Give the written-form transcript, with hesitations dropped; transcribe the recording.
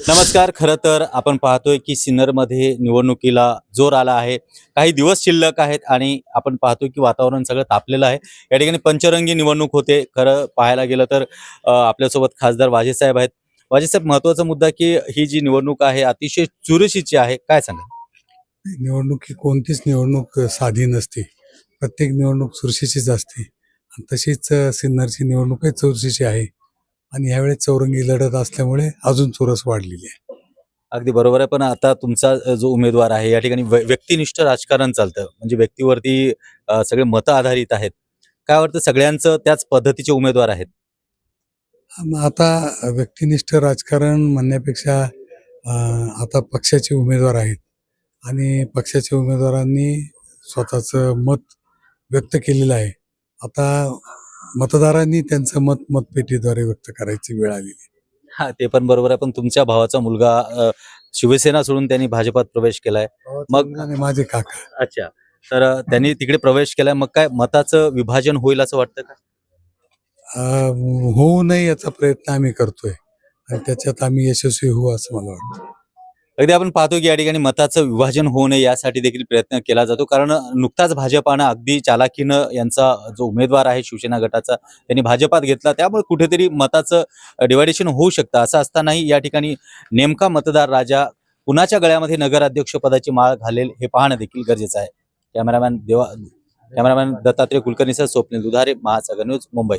नमस्कार. खरं तर आपण पाहतोय की सिन्नरमध्ये निवडणुकीला जोर आला आहे. काही दिवस शिल्लक आहेत आणि आपण पाहतोय की वातावरण सगळं तापलेलं आहे. या ठिकाणी पंचरंगी निवडणूक होते. खरं पाहायला गेलं तर आपल्यासोबत खासदार वाजेसाहेब आहेत. वाजेसाहेब, महत्त्वाचा मुद्दा की ही जी निवडणूक आहे अतिशय चुरशीची आहे. काय सांगाल? निवडणूक ही कोणतीच निवडणूक साधी नसते. प्रत्येक निवडणूक चुरशीचीच असते आणि तशीच सिन्नरची निवडणूकही चुरशीची आहे आणि यावेळेस चौरंगी लढत असल्यामुळे अजून चुरस वाढलेली आहे. अगदी बरोबर आहे. पण आता तुमचा जो उमेदवार आहे या ठिकाणी व्यक्तिनिष्ठ राजकारण चालतं. म्हणजे व्यक्तीवरती सगळे मतं आधारित आहेत. काय वाटतं, सगळ्यांचं त्याच पद्धतीचे उमेदवार आहेत? आता व्यक्तिनिष्ठ राजकारण म्हणण्यापेक्षा आता पक्षाचे उमेदवार आहेत आणि पक्षाच्या उमेदवारांनी स्वतःचं मत व्यक्त केलेलं आहे. आता मतदारांनी त्यांचं मत मतपेटीद्वारे व्यक्त करायची वेळ आलेली आहे. हां, ते पण बरोबर आहे. पण तुमच्या भावाचा मुलगा शिवसेना सोडून त्यांनी भाजपात प्रवेश केलाय. मग आणि माझे काका. अच्छा. तर त्यांनी तिकडे प्रवेश केलाय. मग काय मताचं विभाजन होईल असं वाटतं का? होऊ नये याचा प्रयत्न आम्ही करतोय आणि त्याच्यात आम्ही यशस्वी होऊ असं मला वाटतं. अगदी आपण पाहतो की या ठिकाणी मताचं विभाजन होऊ नये यासाठी देखील प्रयत्न केला जातो. कारण नुकताच भाजपानं अगदी चालाखीनं यांचा जो उमेदवार आहे शिवसेना गटाचा त्यांनी भाजपात घेतला. त्यामुळे कुठेतरी मताचं डिव्हायडेशन होऊ शकतं. असं असतानाही या ठिकाणी नेमका मतदार राजा कुणाच्या गळ्यामध्ये नगराध्यक्षपदाची माळ घालेल हे पाहणं देखील गरजेचं आहे. कॅमेरामॅन दत्तात्रय कुलकर्णीसह स्वप्नील दुधारे, महासागर न्यूज, मुंबई.